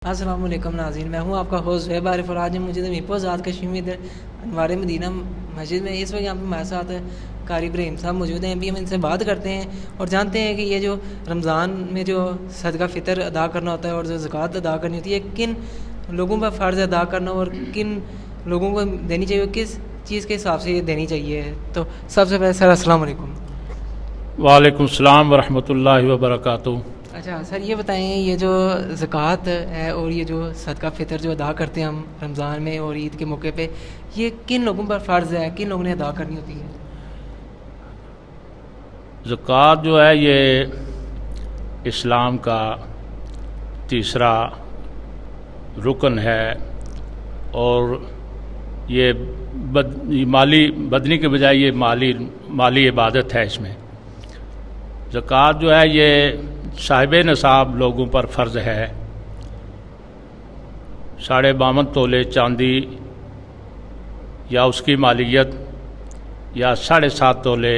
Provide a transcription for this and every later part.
السلام علیکم ناظرین، میں ہوں آپ کا ہوسٹ زہیب عارف اور آج مجھے زمین پر ذات کشمیر میں ادھر انوار مدینہ مسجد میں اس وقت یہاں پہ ہمارے ساتھ قاری ابراہیم صاحب موجود ہیں۔ ابھی ہم ان سے بات کرتے ہیں اور جانتے ہیں کہ یہ جو رمضان میں جو صدقہ فطر ادا کرنا ہوتا ہے اور جو زکوٰۃ ادا کرنی ہوتی ہے کن لوگوں پر فرض ادا کرنا اور کن لوگوں کو دینی چاہیے اور کس چیز کے حساب سے یہ دینی چاہیے۔ تو سب سے پہلے سر السلام علیکم۔ وعلیکم السلام ورحمۃ اللہ وبرکاتہ۔ اچھا سر، یہ بتائیں یہ جو زکوٰۃ ہے اور یہ جو صدقہ فطر جو ادا کرتے ہیں ہم رمضان میں اور عید کے موقع پہ، یہ کن لوگوں پر فرض ہے، کن لوگوں نے ادا کرنی ہوتی ہے؟ زکوٰۃ جو ہے یہ اسلام کا تیسرا رکن ہے اور یہ مالی بدنی کے بجائے یہ مالی عبادت ہے۔ اس میں زکوٰۃ جو ہے یہ صاحب نصاب لوگوں پر فرض ہے۔ 52.5 تولے چاندی یا اس کی مالیت یا 7.5 تولے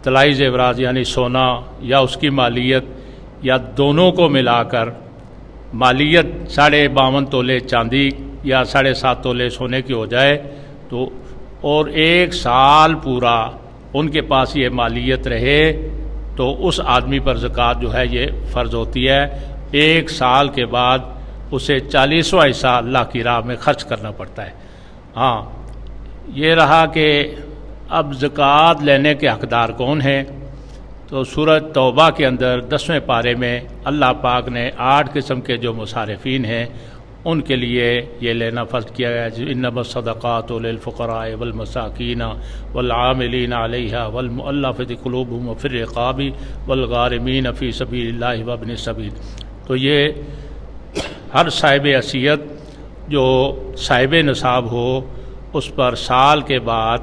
طلائی زیورات یعنی سونا یا اس کی مالیت یا دونوں کو ملا کر مالیت 52.5 تولے چاندی یا 7.5 تولے سونے کی ہو جائے تو اور 1 سال پورا ان کے پاس یہ مالیت رہے تو اس آدمی پر زکوٰۃ جو ہے یہ فرض ہوتی ہے۔ 1 سال کے بعد اسے 40واں حصہ اللہ کی راہ میں خرچ کرنا پڑتا ہے۔ ہاں، یہ رہا کہ اب زکوٰۃ لینے کے حقدار کون ہیں، تو سورۃ توبہ کے اندر 10ویں پارے میں اللہ پاک نے 8 قسم کے جو مصارفین ہیں ان کے لیے یہ لینا فرض کیا گیا ہے۔ انما الصدقات للفقراء والمساکین والعاملین علیہا والمؤلفۃ قلوبہم وفی الرقاب والغارمین فی سبیل اللہ وابن السبیل۔ تو یہ ہر صاحب حیثیت جو صاحب نصاب ہو اس پر سال کے بعد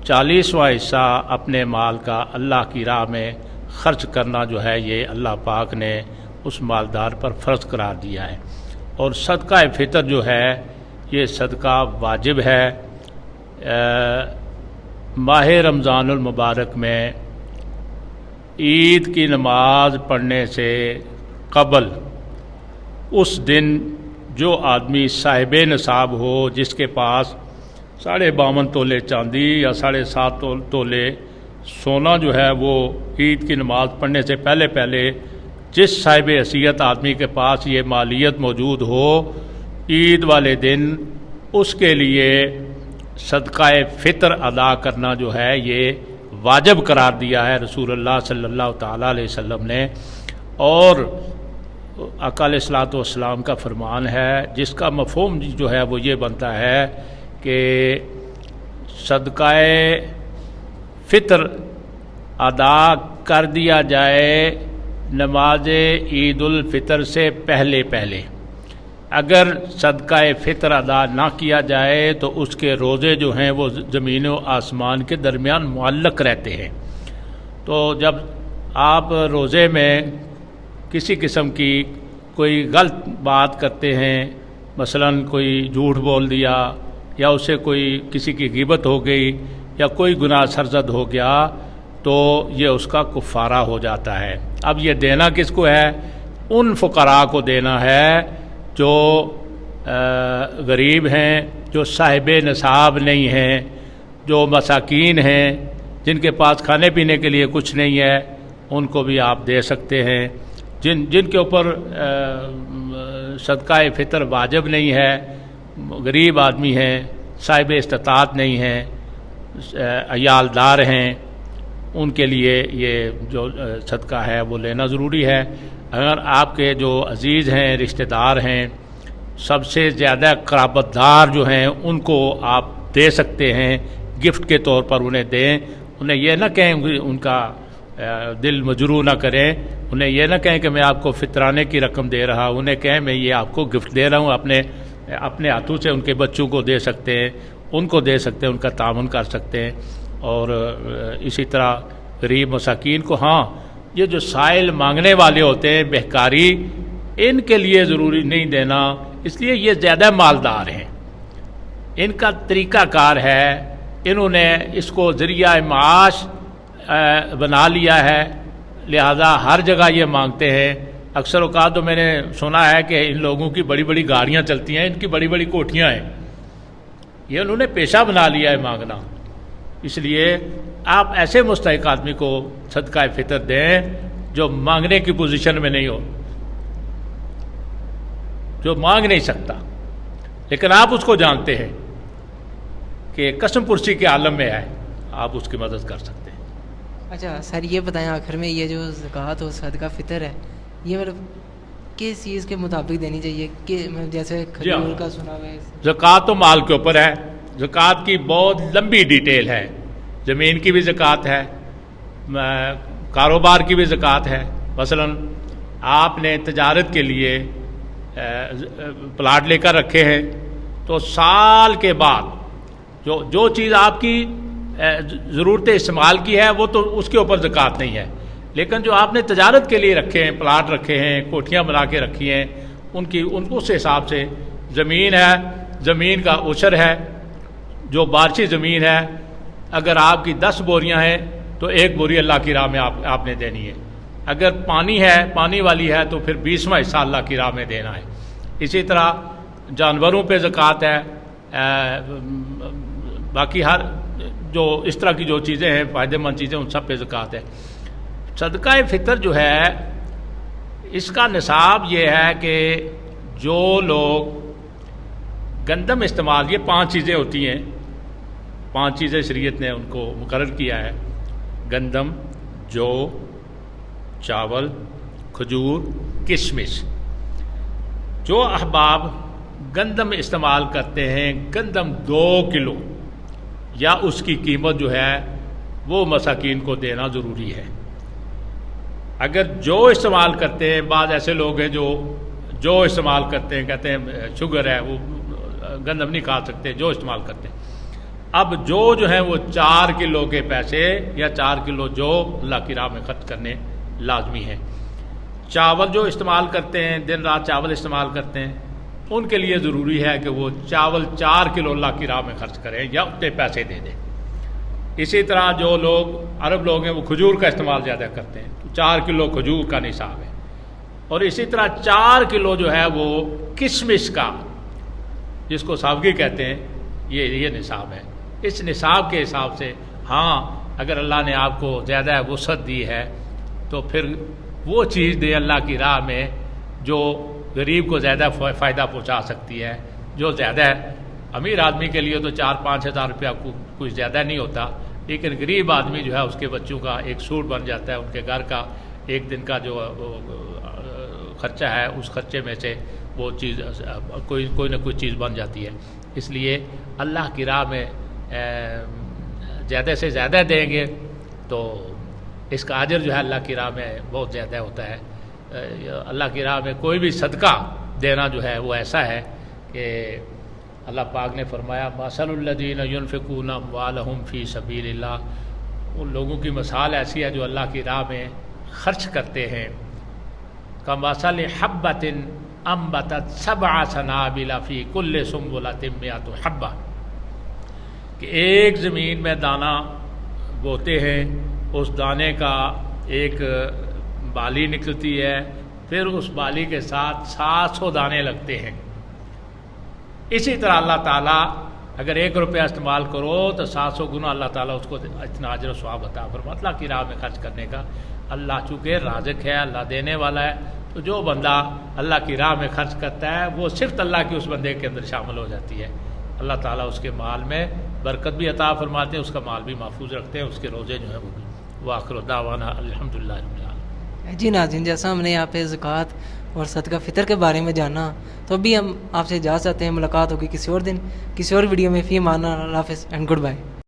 40واں حصہ اپنے مال کا اللہ کی راہ میں خرچ کرنا جو ہے یہ اللہ پاک نے اس مالدار پر فرض قرار دیا ہے۔ اور صدقہ فطر جو ہے یہ صدقہ واجب ہے۔ ماہ رمضان المبارک میں عید کی نماز پڑھنے سے قبل اس دن جو آدمی صاحب نصاب ہو جس کے پاس 52.5 تولے چاندی یا 7.5 تولے سونا جو ہے وہ عید کی نماز پڑھنے سے پہلے جس صاحب حیثیت آدمی کے پاس یہ مالیت موجود ہو عید والے دن اس کے لیے صدقہ فطر ادا کرنا جو ہے یہ واجب قرار دیا ہے رسول اللہ صلی اللہ تعالیٰ علیہ وسلم نے۔ اور آقا علیہ الصلوۃ والسلام کا فرمان ہے جس کا مفہوم جو ہے وہ یہ بنتا ہے کہ صدقہ فطر ادا کر دیا جائے نماز عید الفطر سے پہلے۔ اگر صدقہ فطر ادا نہ کیا جائے تو اس کے روزے جو ہیں وہ زمین و آسمان کے درمیان معلق رہتے ہیں۔ تو جب آپ روزے میں کسی قسم کی کوئی غلط بات کرتے ہیں، مثلا کوئی جھوٹ بول دیا یا اسے کوئی کسی کی غیبت ہو گئی یا کوئی گناہ سرزد ہو گیا تو یہ اس کا کفارہ ہو جاتا ہے۔ اب یہ دینا کس کو ہے؟ ان فقراء کو دینا ہے جو غریب ہیں، جو صاحب نصاب نہیں ہیں، جو مساکین ہیں، جن کے پاس کھانے پینے کے لیے کچھ نہیں ہے، ان کو بھی آپ دے سکتے ہیں۔ جن کے اوپر صدقہ فطر واجب نہیں ہے، غریب آدمی ہیں، صاحب استطاعت نہیں ہیں، عیال دار ہیں، ان کے لیے یہ جو صدقہ ہے وہ لینا ضروری ہے۔ اگر آپ کے جو عزیز ہیں، رشتہ دار ہیں، سب سے زیادہ قرابت دار جو ہیں ان کو آپ دے سکتے ہیں، گفٹ کے طور پر انہیں دیں۔ انہیں یہ نہ کہیں، ان کا دل مجروح نہ کریں، انہیں یہ نہ کہیں کہ میں آپ کو فطرانے کی رقم دے رہا، انہیں کہیں میں یہ آپ کو گفٹ دے رہا ہوں، اپنے ہاتھوں سے ان کے بچوں کو دے سکتے ہیں، ان کو دے سکتے ہیں، ان کا تعاون کر سکتے ہیں۔ اور اسی طرح غریب مساکین کو، ہاں یہ جو سائل مانگنے والے ہوتے ہیں بہکاری، ان کے لیے ضروری نہیں دینا، اس لیے یہ زیادہ مالدار ہیں، ان کا طریقہ کار ہے، انہوں نے اس کو ذریعہ معاش بنا لیا ہے، لہذا ہر جگہ یہ مانگتے ہیں۔ اکثر اوقات تو میں نے سنا ہے کہ ان لوگوں کی بڑی بڑی گاڑیاں چلتی ہیں، ان کی بڑی بڑی کوٹھیاں ہیں، یہ انہوں نے پیشہ بنا لیا ہے مانگنا. اس لیے آپ ایسے مستحق آدمی کو صدقہ فطر دیں جو مانگنے کی پوزیشن میں نہیں ہو، جو مانگ نہیں سکتا، لیکن آپ اس کو جانتے ہیں کہ قسم پرسی کے عالم میں ہے، آپ اس کی مدد کر سکتے ہیں. اچھا سر یہ بتائیں آخر میں یہ جو زکوٰۃ و صدقہ فطر ہے یہ مطلب کس چیز کے مطابق دینی چاہیے کہ جیسے کھجور کا سنا ہوا ہے؟ زکوٰۃ تو مال کے اوپر ہے. زکوٰۃ کی بہت لمبی ڈیٹیل ہے، زمین کی بھی زکوٰۃ ہے، کاروبار کی بھی زکوٰۃ ہے. مثلا آپ نے تجارت کے لیے پلاٹ لے کر رکھے ہیں تو سال کے بعد جو چیز آپ کی ضرورت استعمال کی ہے وہ تو اس کے اوپر زکوٰۃ نہیں ہے، لیکن جو آپ نے تجارت کے لیے رکھے ہیں، پلاٹ رکھے ہیں، کوٹھیاں بنا کے رکھی ہیں، ان اس حساب سے زمین ہے، زمین کا عشر ہے. جو بارشی زمین ہے اگر آپ کی 10 بوریاں ہیں تو 1 بوری اللہ کی راہ میں آپ نے دینی ہے. اگر پانی ہے، پانی والی ہے تو پھر 20واں حصہ اللہ کی راہ میں دینا ہے. اسی طرح جانوروں پہ زکوٰۃ ہے، باقی ہر جو اس طرح کی جو چیزیں ہیں فائدہ مند چیزیں ان سب پہ زکوٰۃ ہے. صدقہ فطر جو ہے اس کا نصاب یہ ہے کہ جو لوگ گندم استعمال، یہ 5 چیزیں ہوتی ہیں، 5 چیزیں شریعت نے ان کو مقرر کیا ہے: گندم، جو، چاول، کھجور، کشمش. جو احباب گندم استعمال کرتے ہیں، گندم 2 کلو یا اس کی قیمت جو ہے وہ مساکین کو دینا ضروری ہے. اگر جو استعمال کرتے ہیں، بعض ایسے لوگ ہیں جو استعمال کرتے ہیں، کہتے ہیں شوگر ہے وہ گندم نہیں کھا سکتے، جو استعمال کرتے ہیں. اب جو ہے وہ 4 کلو کے پیسے یا 4 کلو جو اللہ کی راہ میں خرچ کرنے لازمی ہیں. چاول جو استعمال کرتے ہیں، دن رات چاول استعمال کرتے ہیں، ان کے لیے ضروری ہے کہ وہ چاول 4 کلو اللہ کی راہ میں خرچ کریں یا اتنے پیسے دے دیں. اسی طرح جو لوگ عرب لوگ ہیں وہ کھجور کا استعمال زیادہ کرتے ہیں، تو 4 کلو کھجور کا نصاب ہے. اور اسی طرح 4 کلو جو ہے وہ کشمش کا، جس کو ساوگی کہتے ہیں، یہ نصاب ہے. اس نصاب کے حساب سے ہاں اگر اللہ نے آپ کو زیادہ وسعت دی ہے تو پھر وہ چیز دے اللہ کی راہ میں جو غریب کو زیادہ فائدہ پہنچا سکتی ہے. جو زیادہ ہے، امیر آدمی کے لیے تو 4-5 ہزار روپیہ کچھ زیادہ نہیں ہوتا، لیکن غریب آدمی جو ہے اس کے بچوں کا ایک سوٹ بن جاتا ہے، ان کے گھر کا ایک دن کا جو خرچہ ہے اس خرچے میں سے وہ چیز کوئی نہ کوئی چیز بن جاتی ہے. اس لیے اللہ کی راہ میں زیادہ سے زیادہ دیں گے تو اس کا اجر جو ہے اللہ کی راہ میں بہت زیادہ ہوتا ہے. اللہ کی راہ میں کوئی بھی صدقہ دینا جو ہے وہ ایسا ہے کہ اللہ پاک نے فرمایا مثل الذین ينفقون اموالهم فی سبیل اللہ، ان لوگوں کی مثال ایسی ہے جو اللہ کی راہ میں خرچ کرتے ہیں. کمثل حبۃ انبتت 7 سنابل فی کل سنبلۃ 100 حبۃ، کہ ایک زمین میں دانہ بوتے ہیں، اس دانے کا ایک بالی نکلتی ہے، پھر اس بالی کے ساتھ 700 دانے لگتے ہیں. اسی طرح اللہ تعالیٰ اگر 1 روپیہ استعمال کرو تو 700 گنا اللہ تعالیٰ اس کو اتنا اجر و ثواب عطا فرماتا. اللہ کی راہ میں خرچ کرنے کا، اللہ چونکہ رازق ہے، اللہ دینے والا ہے، تو جو بندہ اللہ کی راہ میں خرچ کرتا ہے وہ صرف اللہ کی اس بندے کے اندر شامل ہو جاتی ہے. اللہ تعالیٰ اس کے مال میں برکت بھی عطا فرماتے ہیں، اس کا مال بھی محفوظ رکھتے ہیں، اس کے روزے جو ہیں وہ بھی. وآخر دعوانا الحمدللہ رب العالمین. جی ناظرین، جیسا ہم نے یہاں پہ زکوٰۃ اور صدقہ فطر کے بارے میں جانا، تو ابھی ہم آپ سے اجازت چاہتے ہیں. ملاقات ہوگی کسی اور دن کسی اور ویڈیو میں. فی امان اللہ، حافظ اینڈ گڈ بائے.